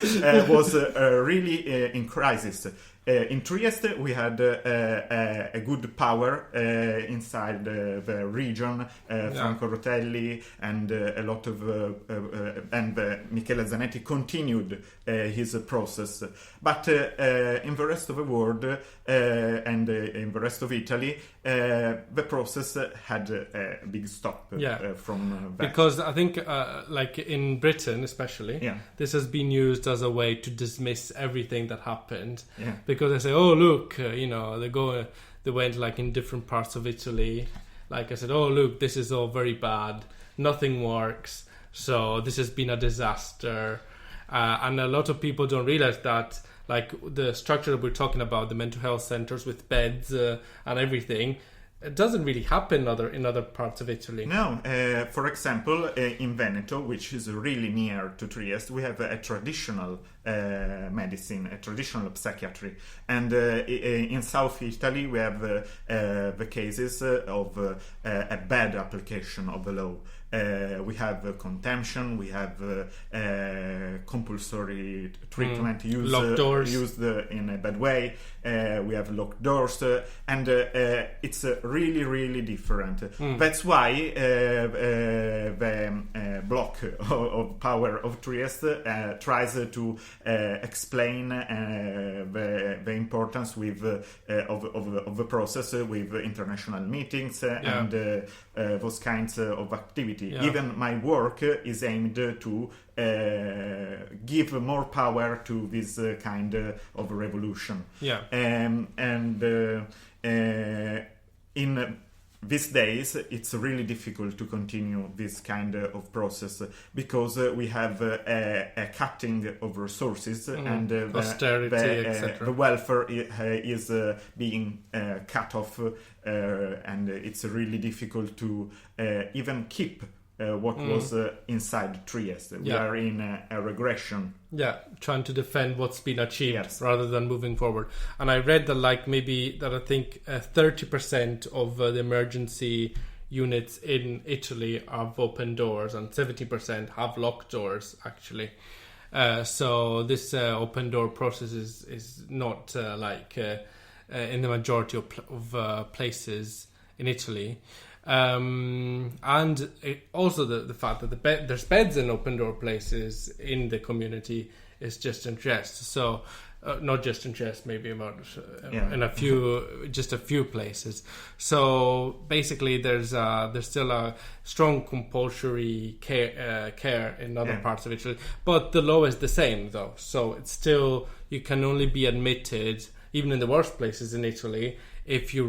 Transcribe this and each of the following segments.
was really in crisis. In Trieste, we had a good power inside the region. Franco Rotelli and a lot of and Michele Zanetti continued his process. But in the rest of the world and in the rest of Italy, the process had a big stop from that. Because I think, like in Britain especially, this has been used as a way to dismiss everything that happened. Because they say, oh, look, they went like in different parts of Italy. Like I said, oh, look, this is all very bad. Nothing works. So this has been a disaster. And a lot of people don't realize that, like the structure that we're talking about, the mental health centers with beds and everything, it doesn't really happen in other parts of Italy. No, for example, in Veneto, which is really near to Trieste, we have a traditional medicine, a traditional psychiatry. And in South Italy, we have the cases of a bad application of the law. We have contention, we have compulsory treatment used in a bad way, we have locked doors, and it's really, really different. That's why the block of power of Trieste tries to explain the importance with of the process with international meetings and those kinds of activities. Even my work is aimed to give more power to this kind of revolution. In these days, it's really difficult to continue this kind of process because we have a cutting of resources and austerity, etc. The welfare is being cut off, and it's really difficult to even keep what was inside Trieste. We are in a regression. Trying to defend what's been achieved rather than moving forward. And I read that I think 30% of the emergency units in Italy have open doors and 70% have locked doors, actually. So this open door process is not in the majority of places in Italy. And also the fact that there's beds in open door places in the community is just in Trieste. So not just in Trieste, maybe about in a few places. So basically, there's still a strong compulsory care in other parts of Italy, but the law is the same though. So it's still, you can only be admitted even in the worst places in Italy if you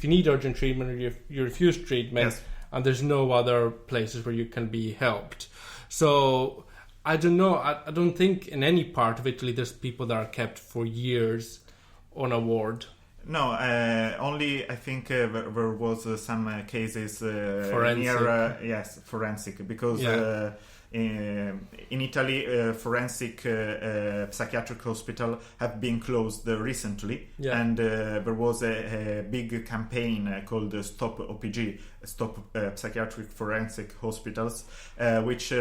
need urgent treatment or you refuse treatment, and there's no other places where you can be helped. So I don't know. I don't think in any part of Italy there's people that are kept for years on a ward. No, only I think there was some cases forensic. Forensic, because in Italy, forensic psychiatric hospital have been closed recently, and there was a big campaign called Stop OPG, Stop Psychiatric Forensic Hospitals, which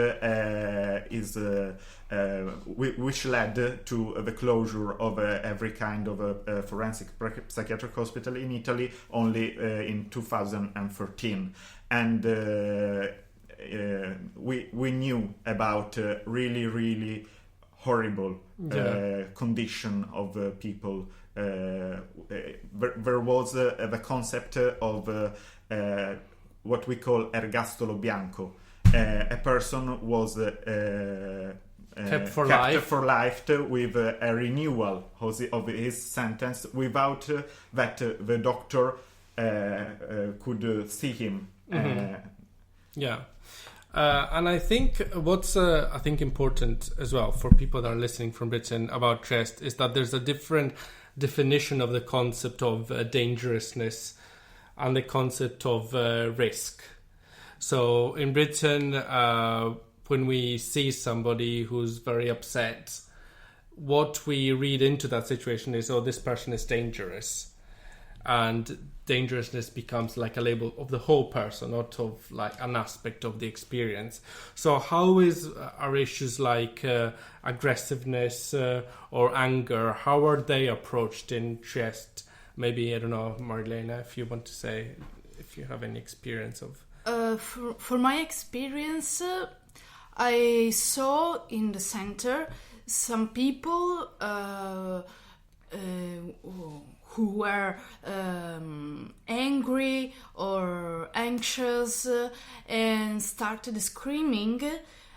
led to the closure of every kind of forensic psychiatric hospital in Italy only in 2013, and we knew about really horrible condition of people. There was the concept of what we call ergastolo bianco. A person was kept for life with a renewal of his sentence without that the doctor could see him. And I think what's important as well for people that are listening from Britain about Trieste is that there's a different definition of the concept of dangerousness and the concept of risk. So in Britain, when we see somebody who's very upset, what we read into that situation is, oh, this person is dangerous. and dangerousness becomes like a label of the whole person, not of like an aspect of the experience. So how are issues like aggressiveness or anger, how are they approached in Trieste? Maybe, I don't know, Marilena, if you want to say, if you have any experience of... For my experience, I saw in the center some people who were angry or anxious and started screaming,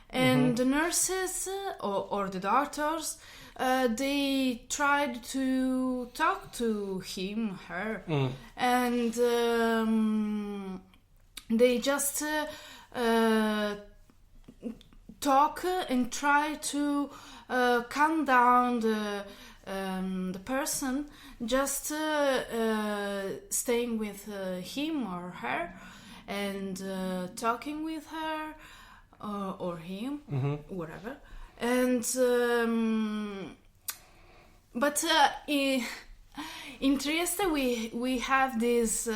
and the nurses or the doctors, they tried to talk to her, and they just talk and try to calm down the person, just staying with him or her and talking with her or him, whatever. And but in Trieste we have this.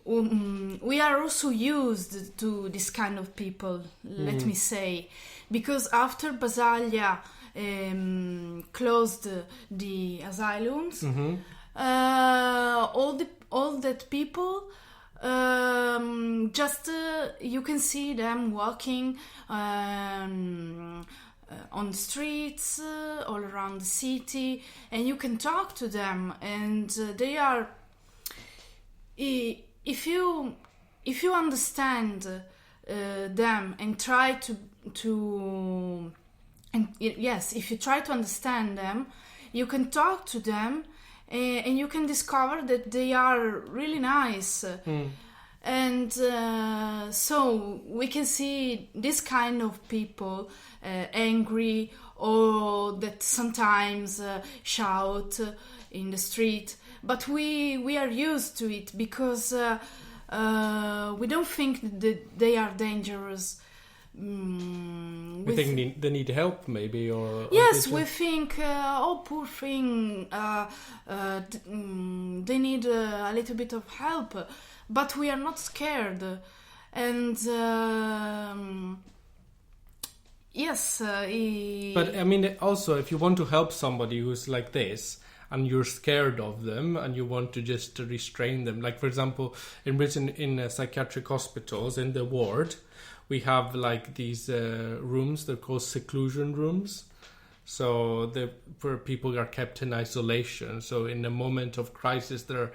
We are also used to this kind of people, let me say, because after Basaglia closed the asylums, all that people just you can see them walking on the streets all around the city, and you can talk to them, and they are. If you understand them and try if you try to understand them, you can talk to them, and you can discover that they are really nice. And so we can see this kind of people angry, or that sometimes shout in the street. But we are used to it because we don't think that they are dangerous. We think they need help, maybe, or yes, we think, oh, poor thing, they need a little bit of help, but we are not scared, and yes. But I mean, also, if you want to help somebody who's like this, and you're scared of them, and you want to just restrain them. Like, for example, in Britain, in psychiatric hospitals, in the ward, we have like these rooms, they're called seclusion rooms. So where people are kept in isolation. So in a moment of crisis, they're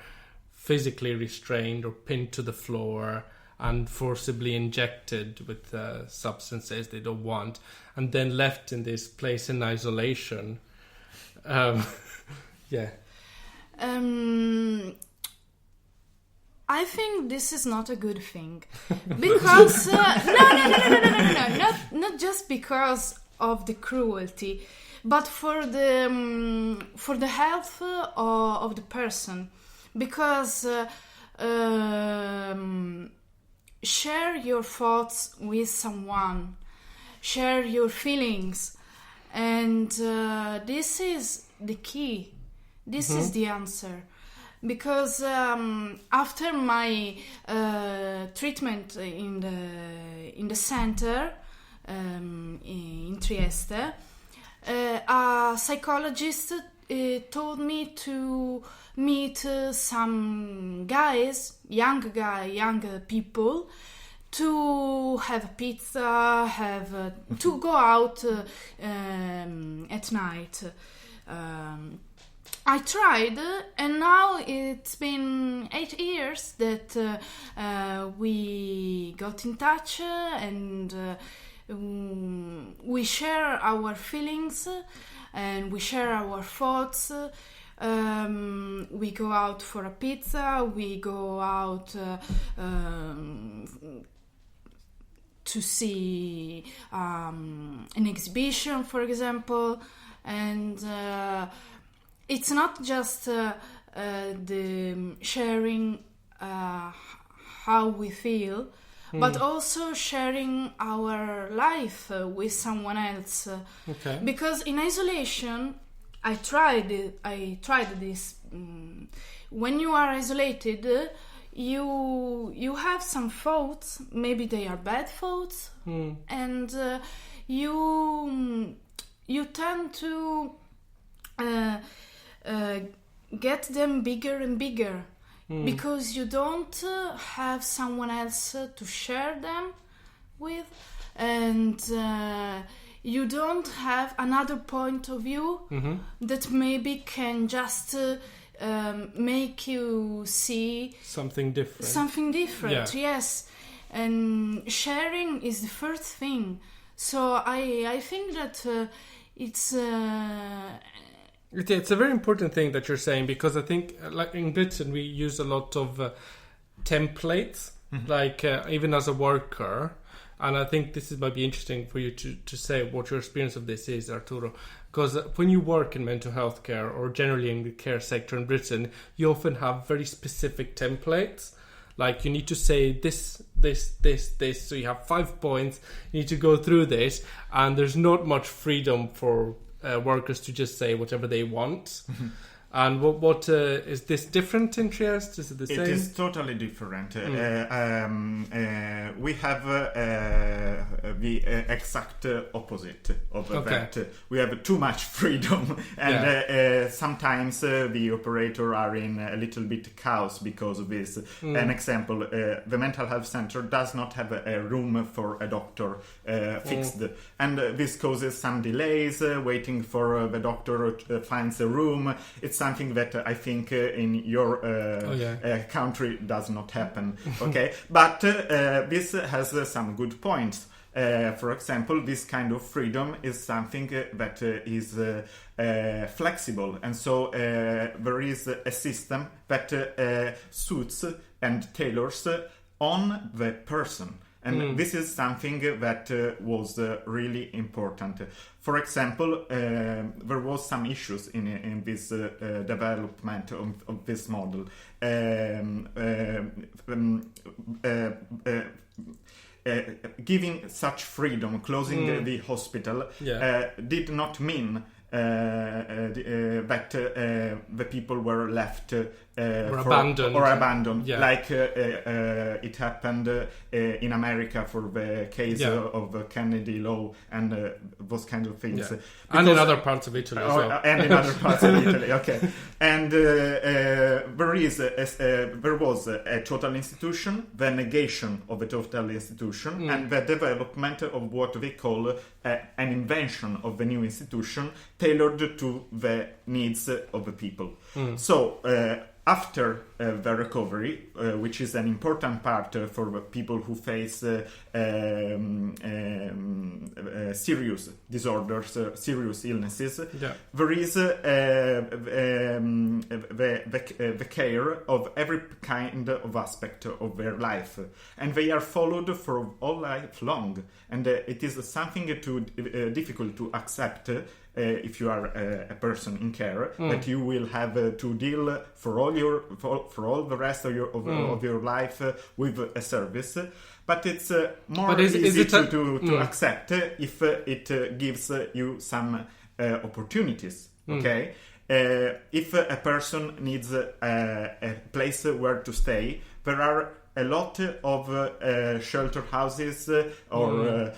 physically restrained or pinned to the floor and forcibly injected with substances they don't want, and then left in this place in isolation. Yeah. I think this is not a good thing, because no, not just because of the cruelty, but for the health of the person, because share your thoughts with someone, share your feelings, and this is the key. This is the answer, because after my treatment in the center in Trieste, a psychologist told me to meet some guys, young people, to have pizza, to go out at night. I tried, and now it's been 8 years that we got in touch, and we share our feelings, and we share our thoughts. We go out for a pizza, we go out to see an exhibition, for example, and it's not just the sharing how we feel, but also sharing our life with someone else. Okay. Because in isolation, I tried this. When you are isolated, you have some thoughts. Maybe they are bad thoughts, and you tend to get them bigger and bigger because you don't have someone else to share them with, and you don't have another point of view that maybe can just make you see something different. Yes, and sharing is the first thing. So I think that it's a very important thing that you're saying, because I think like in Britain we use a lot of templates, like even as a worker. And I think this might be interesting for you to say what your experience of this is, Arturo. Because when you work in mental health care or generally in the care sector in Britain, you often have very specific templates. Like you need to say this. So you have 5 points. You need to go through this. And there's not much freedom for workers to just say whatever they want. And what is this different in Trieste? Is it the same? It is totally different. We have the exact opposite of that. We have too much freedom, and sometimes the operator are in a little bit chaos because of this. An example: the mental health center does not have a room for a doctor fixed, and this causes some delays waiting for the doctor finds a room. It's something that I think in your country does not happen. Okay, but this has some good points. For example, this kind of freedom is something that is flexible, and so there is a system that suits and tailors on the person. And this is something that was really important. For example, there was some issues in this development of this model. Giving such freedom, closing the hospital, did not mean that the people were left abandoned, like it happened in America for the case of Kennedy law and those kind of things, and in other parts of Italy as well. And in other parts of Italy, okay. And there was a total institution, the negation of a total institution, and the development of what they call an invention of the new institution tailored to the needs of the people. So after the recovery, which is an important part for the people who face serious disorders, serious illnesses, there is the care of every kind of aspect of their life, and they are followed for all life long. And it is something difficult to accept. If you are a person in care, that you will have to deal for all the rest of your life with a service, but it's more easy to accept if it gives you some opportunities. Okay, if a person needs a place where to stay, there are a lot of shelter houses or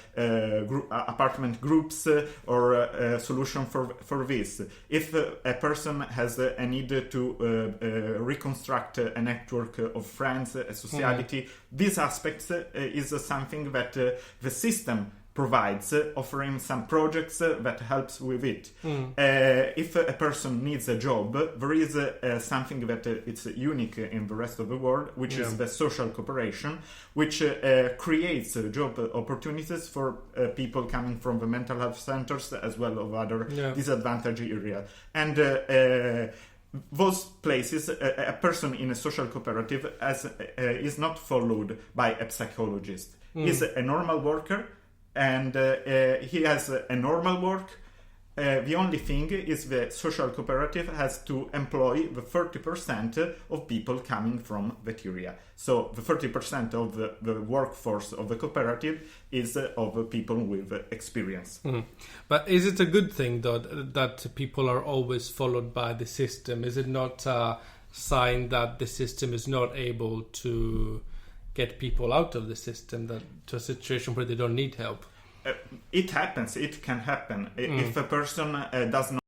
apartment groups or solution for this. If a person has a need to reconstruct a network of friends, a society, these aspects is something that the system provides, offering some projects that helps with it. If a person needs a job, there is something that it's unique in the rest of the world, which is the social cooperation, which creates job opportunities for people coming from the mental health centers as well as other disadvantaged areas. And those places, a person in a social cooperative is not followed by a psychologist. He's a normal worker, and he has a normal work, The only thing is the social cooperative has to employ the 30% of people coming from the area. So the 30% of the workforce of the cooperative is of people with experience. But is it a good thing, though, that people are always followed by the system? Is it not a sign that the system is not able to get people out of the system, to a situation where they don't need help? It happens. It can happen. If a person does not